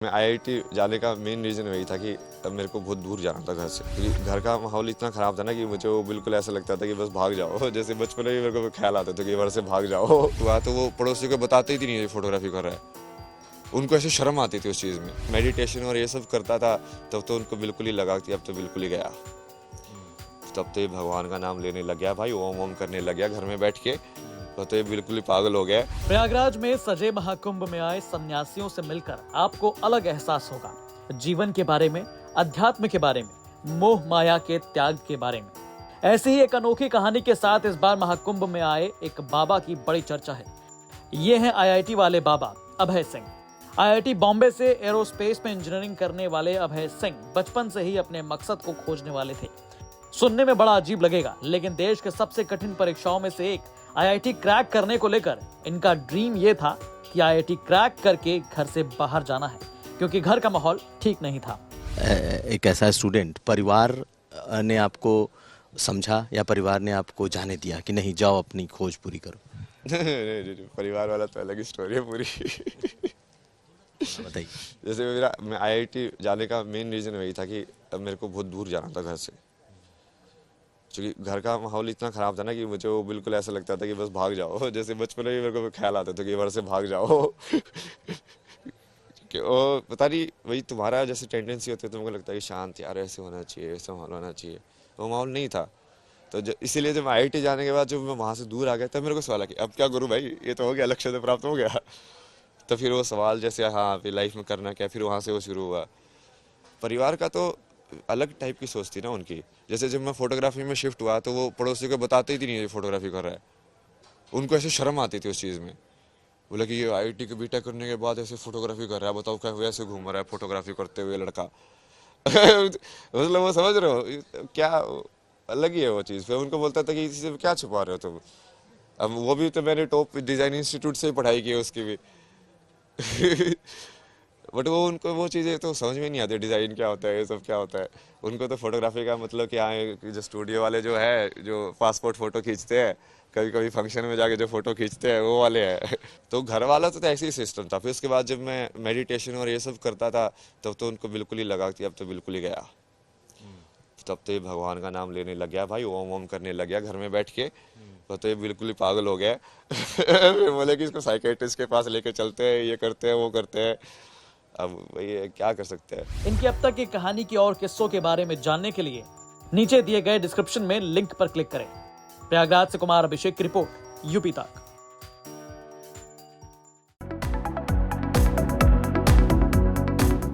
मैं आईआईटी जाने का मेन रीज़न वही था कि अब मेरे को बहुत दूर जाना था घर से, क्योंकि घर का माहौल इतना ख़राब था ना कि मुझे वो बिल्कुल ऐसा लगता था कि बस भाग जाओ। जैसे बचपन में ही मेरे को ख्याल आता था कि घर से भाग जाओ। वहाँ तो वो पड़ोसी को बताते ही नहीं ये फोटोग्राफी कर रहा है, उनको ऐसे शर्म आती थी उस चीज़ में। मेडिटेशन और ये सब करता था तब तो उनको बिल्कुल ही लगा कि अब तो बिल्कुल ही गया। तब तो ये भगवान का नाम लेने लग गया भाई, ओम ओम करने लग गया घर में बैठ के, तो ये बिल्कुल ही पागल हो गया। प्रयागराज में सजे महाकुंभ में आए सन्यासियों से मिलकर आपको अलग एहसास होगा, जीवन के बारे में, अध्यात्म के बारे में, मोह माया के त्याग के बारे में। ऐसी ही एक अनोखी कहानी के साथ इस बार महाकुंभ में आए एक बाबा की बड़ी चर्चा है। ये हैं आईआईटी वाले बाबा अभय सिंह। आईआईटी बॉम्बे से एरोस्पेस में इंजीनियरिंग करने वाले अभय सिंह बचपन से ही अपने मकसद को खोजने वाले थे। सुनने में बड़ा अजीब लगेगा, लेकिन देश के सबसे कठिन परीक्षाओं में से एक आईआईटी क्रैक करने को लेकर इनका ड्रीम ये था कि आईआईटी क्रैक करके घर से बाहर जाना है, क्योंकि घर का माहौल ठीक नहीं था। एक ऐसा स्टूडेंट, परिवार ने आपको समझा या परिवार ने आपको जाने दिया कि नहीं जाओ अपनी खोज पूरी करो? नहीं, परिवार वाला तो अलग ही स्टोरी है पूरी। बताइए। जैसे मैं आईआईटी जाने का मेन रीज़न वही था कि अब मेरे को बहुत दूर जाना था घर से, क्योंकि घर का माहौल इतना ख़राब था ना कि मुझे वो बिल्कुल ऐसा लगता था कि बस भाग जाओ। जैसे बचपन में ही मेरे को ख्याल आता था कि घर से भाग जाओ। कि वो पता नहीं, वही तुम्हारा जैसे टेंडेंसी होती है, तुमको लगता है कि शांत यार ऐसे होना चाहिए, ऐसा माहौल होना चाहिए, वो माहौल नहीं था। तो इसीलिए जब आईआईटी जाने के बाद जब मैं वहाँ से दूर आ गया तब मेरे को सवाल कि अब क्या करूँ भाई, ये तो हो गया, लक्ष्य तो प्राप्त हो गया। तो फिर वो सवाल जैसे हाँ फिर लाइफ में करना क्या, फिर वहाँ से वो शुरू हुआ। परिवार का तो अलग टाइप की सोच थी ना उनकी। जैसे जब मैं फोटोग्राफी में शिफ्ट हुआ तो वो पड़ोसी को बताते ही नहीं ये फोटोग्राफी कर रहा है, उनको ऐसे शर्म आती थी उस चीज़ में। बोला कि ये आईआईटी के बीटेक करने के बाद ऐसे फोटोग्राफी कर रहा है, बताओ क्या वैसे घूम रहा है फोटोग्राफी करते हुए लड़का। मतलब वो समझ रहे हो क्या, अलग ही है वो चीज़। फिर उनको बोलता था कि इसी से क्या छुपा रहे हो तुम। अब वो भी तो मैंने टॉप डिज़ाइन इंस्टीट्यूट से ही पढ़ाई की है उसकी भी। बट वो उनको वो चीज़ें तो समझ में नहीं आती, डिज़ाइन क्या होता है, ये सब क्या होता है। उनको तो फोटोग्राफी का मतलब कि हाँ जो स्टूडियो वाले जो है जो पासपोर्ट फ़ोटो खींचते हैं, कभी कभी फंक्शन में जाके जो फ़ोटो खींचते हैं वो वाले हैं। तो घर वाला तो ऐसे ही सिस्टम था। फिर उसके बाद जब मैं मेडिटेशन और ये सब करता था तब तो उनको बिल्कुल ही लगा कि अब तो बिल्कुल ही गया। तब तो ये भगवान का नाम लेने लग गया भाई, ओम ओम करने लग गया घर में बैठ के, तो ये बिल्कुल ही पागल हो गया। फिर बोले कि इसको साइकेट्रिस्ट के पास लेके चलते हैं, ये करते हैं वो करते हैं। अब ये क्या कर सकते हैं। इनकी अब तक की कहानी की और किस्सों के बारे में जानने के लिए नीचे दिए गए डिस्क्रिप्शन में लिंक पर क्लिक करें। प्रयागराज से कुमार अभिषेक की रिपोर्ट, यूपी तक।